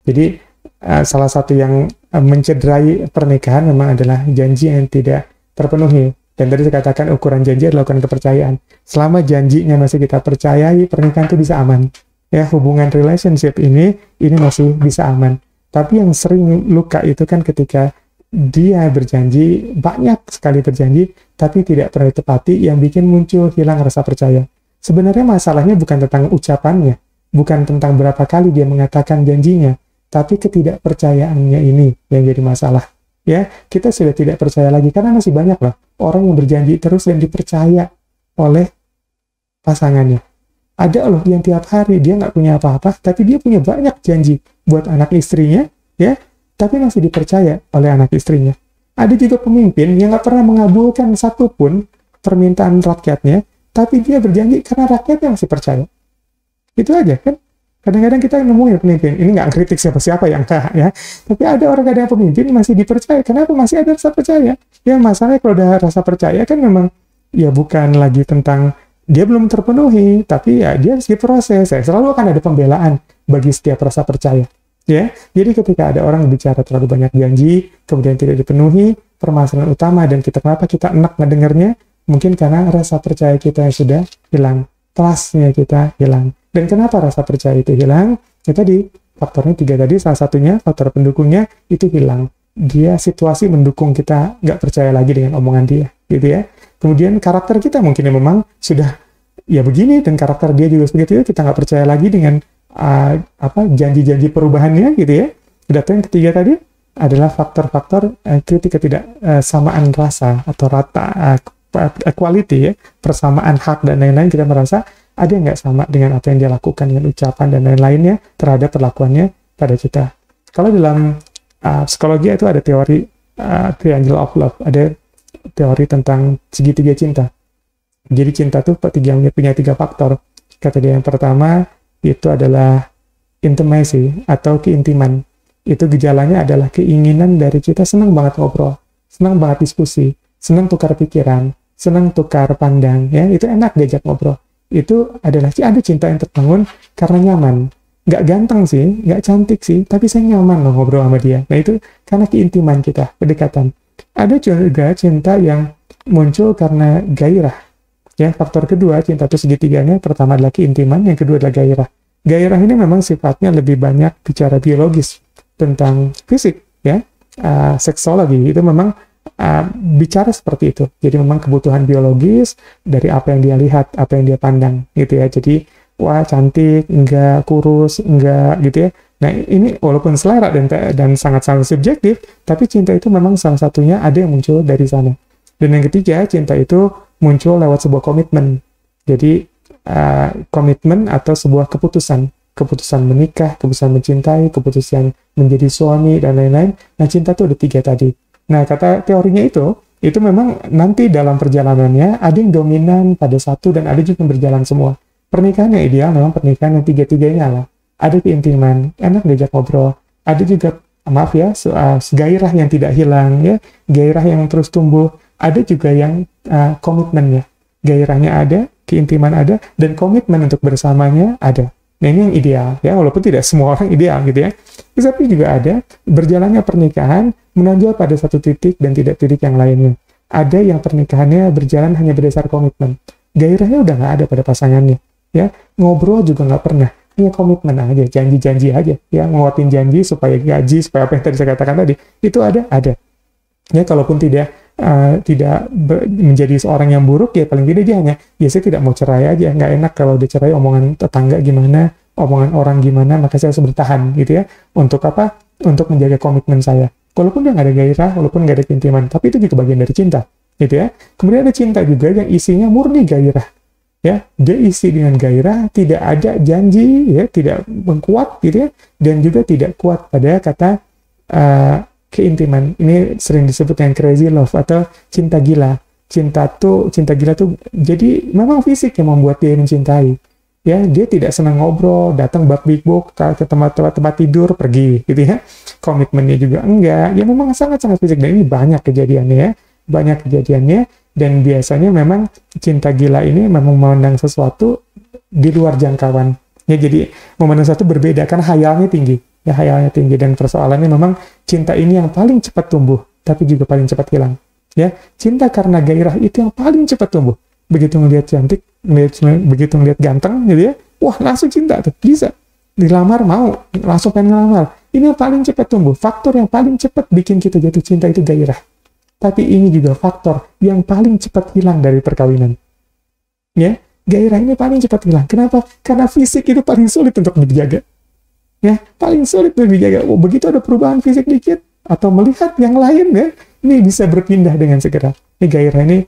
Jadi salah satu yang mencederai pernikahan memang adalah janji yang tidak terpenuhi. Dan tadi saya katakan ukuran janji adalah ukuran kepercayaan. Selama janjinya masih kita percayai, pernikahan itu bisa aman. Ya, hubungan relationship ini masih bisa aman. Tapi yang sering luka itu kan ketika dia berjanji, banyak sekali berjanji, tapi tidak pernah ditepati, yang bikin muncul hilang rasa percaya. Sebenarnya masalahnya bukan tentang ucapannya, bukan tentang berapa kali dia mengatakan janjinya, tapi ketidakpercayaannya ini yang jadi masalah. Ya, kita sudah tidak percaya lagi, karena masih banyak loh orang yang berjanji terus dan dipercaya oleh pasangannya. Ada loh yang tiap hari dia nggak punya apa-apa, tapi dia punya banyak janji buat anak istrinya, ya, tapi masih dipercaya oleh anak istrinya. Ada juga pemimpin yang nggak pernah mengabulkan satupun permintaan rakyatnya, tapi dia berjanji karena rakyatnya masih percaya. Itu aja kan. Kadang-kadang kita nemuin pemimpin, ini nggak kritik siapa-siapa yang enggak ya, tapi ada orang kadang pemimpin masih dipercaya. Kenapa masih ada rasa percaya? Ya masalahnya kalau udah rasa percaya kan memang ya bukan lagi tentang dia belum terpenuhi, tapi ya dia harus diproses. Ya. Selalu akan ada pembelaan bagi setiap rasa percaya. Ya, jadi ketika ada orang bicara terlalu banyak janji, kemudian tidak dipenuhi, permasalahan utama dan kenapa kita enak ngedengarnya, mungkin karena rasa percaya kita sudah hilang, trust-nya kita hilang. Dan kenapa rasa percaya itu hilang? Ya tadi, faktornya 3 tadi, salah satunya, faktor pendukungnya itu hilang. Dia situasi mendukung kita nggak percaya lagi dengan omongan dia, gitu ya. Kemudian karakter kita mungkin memang sudah ya begini, dan karakter dia juga seperti itu, kita nggak percaya lagi dengan janji-janji perubahannya, gitu ya. Data yang ketiga tadi adalah faktor-faktor ketidaksamaan rasa atau rata equality ya, persamaan hak dan lain-lain. Kita merasa ada yang nggak sama dengan apa yang dia lakukan, dengan ucapan dan lain-lainnya terhadap perlakuannya pada kita. Kalau dalam psikologi itu ada teori triangle of love, ada teori tentang segitiga cinta. Jadi cinta tuh punya 3 faktor. Kata dia yang pertama itu adalah intimacy atau keintiman. Itu gejalanya adalah keinginan dari kita senang banget ngobrol, senang banget diskusi, senang tukar pikiran, senang tukar pandang, ya itu enak diajak ngobrol. Itu adalah ada cinta yang terbangun karena nyaman. Nggak ganteng sih, nggak cantik sih, tapi saya nyaman loh ngobrol sama dia. Nah itu karena keintiman kita, kedekatan. Ada juga cinta yang muncul karena gairah. Ya, faktor kedua, cinta itu segitiganya, pertama adalah keintiman, yang kedua adalah gairah. Gairah ini memang sifatnya lebih banyak bicara biologis, tentang fisik, ya, seksologi, itu memang bicara seperti itu. Jadi memang kebutuhan biologis dari apa yang dia lihat, apa yang dia pandang, gitu ya. Jadi, wah cantik, enggak, kurus, enggak, gitu ya. Nah, ini walaupun selera dan sangat-sangat subjektif, tapi cinta itu memang salah satunya ada yang muncul dari sana. Dan yang ketiga, cinta itu muncul lewat sebuah komitmen. Jadi, komitmen atau sebuah keputusan menikah, keputusan mencintai, keputusan menjadi suami, dan lain-lain. Nah, cinta itu ada 3 tadi. Nah, kata teorinya itu memang nanti dalam perjalanannya ada yang dominan pada satu dan ada juga yang berjalan semua. Pernikahan yang ideal memang pernikahan yang 3-3-nya lah. Ada keintiman, enak diajak ngobrol. Ada juga, maaf ya, gairah yang tidak hilang, ya, gairah yang terus tumbuh. Ada juga yang komitmennya. Gairahnya ada, keintiman ada, dan komitmen untuk bersamanya ada. Nah, ini yang ideal, ya, walaupun tidak semua orang ideal gitu ya. Tetapi juga ada berjalannya pernikahan menonjol pada satu titik dan tidak titik yang lainnya. Ada yang pernikahannya berjalan hanya berdasar komitmen. Gairahnya udah nggak ada pada pasangannya, ya. Ngobrol juga nggak pernah. Ini komitmen aja, janji-janji aja, ya, nguatin janji supaya gaji, supaya apa yang tadi saya katakan tadi, itu ada. Ya, kalaupun tidak menjadi seorang yang buruk, ya paling tidak dia hanya, ya saya tidak mau cerai aja, nggak enak kalau udah cerai, omongan tetangga gimana, omongan orang gimana, maka saya harus bertahan gitu ya. Untuk apa? Untuk menjaga komitmen saya. Walaupun dia nggak ada gairah, walaupun nggak ada keintiman, tapi itu juga bagian dari cinta, gitu ya. Kemudian ada cinta juga yang isinya murni gairah, ya, dia isi dengan gairah, tidak ada janji, ya, tidak kuat gitu ya, dan juga tidak kuat pada kata keintiman. Ini sering disebut dengan crazy love atau cinta gila. Cinta gila tuh jadi memang fisik yang membuat dia mencintai. Ya, dia tidak senang ngobrol, datang bak-bik-buk ke tempat tidur, pergi gitu ya. Komitmennya juga enggak. Ya memang sangat-sangat fisik, dan ini banyak kejadiannya ya. Banyak kejadiannya, dan biasanya memang cinta gila ini memang memandang sesuatu di luar jangkauan. Ya, jadi memandang sesuatu berbeda karena khayalnya tinggi. ya khayalnya tinggi. Dan persoalannya memang cinta ini yang paling cepat tumbuh, tapi juga paling cepat hilang. Ya, cinta karena gairah itu yang paling cepat tumbuh. Begitu ngelihat cantik, begitu ngelihat ganteng gitu ya, wah langsung cinta tuh, bisa. Dilamar mau, langsung pengen ngelamar. Ini yang paling cepat tumbuh. Faktor yang paling cepat bikin kita jatuh cinta itu gairah. Tapi ini juga faktor yang paling cepat hilang dari perkawinan. Ya, gairah ini paling cepat hilang. Kenapa? Karena fisik itu paling sulit untuk dijaga. Ya, paling sulit untuk dijaga. Oh, begitu ada perubahan fisik dikit atau melihat yang lain ya, ini bisa berpindah dengan segera. Ini gairah ini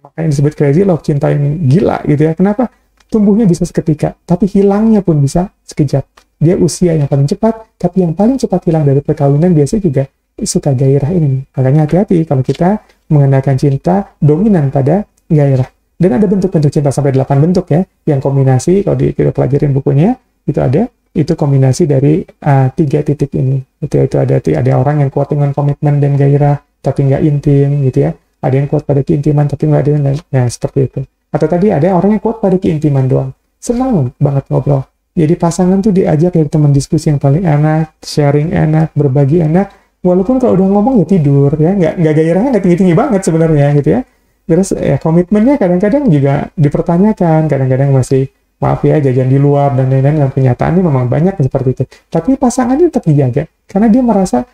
makanya disebut crazy love, cinta yang gila gitu ya. Kenapa? Tumbuhnya bisa seketika, tapi hilangnya pun bisa sekejap. Dia usia yang paling cepat, tapi yang paling cepat hilang dari perkawinan biasanya juga suka gairah ini. Makanya hati-hati kalau kita menggunakan cinta dominan pada gairah. Dan ada bentuk-bentuk cinta sampai 8 bentuk ya, yang kombinasi, kalau kita pelajarin bukunya, itu ada, itu kombinasi dari 3 titik ini. Itu ada orang yang kuat dengan komitmen dan gairah, tapi nggak intim gitu ya. Ada yang kuat pada keintiman, tapi nggak ada yang lain. Nah, seperti itu. Atau tadi ada orang yang kuat pada keintiman doang. Senang banget ngobrol. Jadi pasangan tuh diajak kayak teman diskusi yang paling enak, sharing enak, berbagi enak. Walaupun kalau udah ngomong ya tidur ya, nggak gairahnya nggak tinggi-tinggi banget sebenarnya gitu ya. Terus ya komitmennya kadang-kadang juga dipertanyakan, kadang-kadang masih maaf ya jajan di luar dan lain-lain. Dan kenyataannya memang banyak seperti itu. Tapi pasangannya tetap dijaga karena dia merasa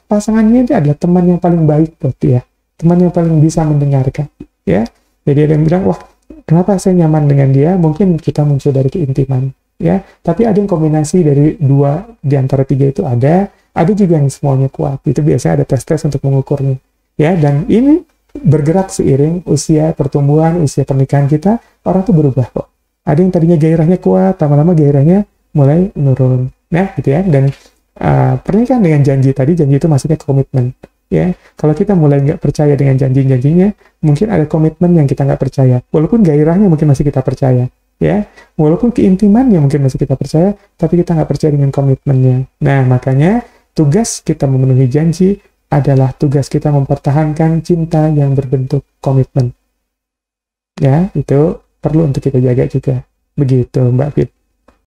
pasangannya itu adalah teman yang paling baik buat dia, teman yang paling bisa mendengarkan ya. Jadi ada yang bilang, wah, kenapa saya nyaman dengan dia? Mungkin kita muncul dari keintiman, ya. Tapi ada yang kombinasi dari 2 di antara 3 itu ada juga yang semuanya kuat. Itu biasanya ada tes-tes untuk mengukurnya, ya. Dan ini bergerak seiring usia pertumbuhan, usia pernikahan kita, orang tuh berubah kok. Ada yang tadinya gairahnya kuat, lama-lama gairahnya mulai menurun, nah, gitu ya. Dan pernikahan dengan janji tadi, janji itu maksudnya komitmen. Ya, kalau kita mulai nggak percaya dengan janji-janjinya, mungkin ada komitmen yang kita nggak percaya. Walaupun gairahnya mungkin masih kita percaya, ya. Walaupun keintimannya mungkin masih kita percaya, tapi kita nggak percaya dengan komitmennya. Nah, makanya tugas kita memenuhi janji adalah tugas kita mempertahankan cinta yang berbentuk komitmen. Ya, itu perlu untuk kita jaga juga. Begitu, Mbak Fit.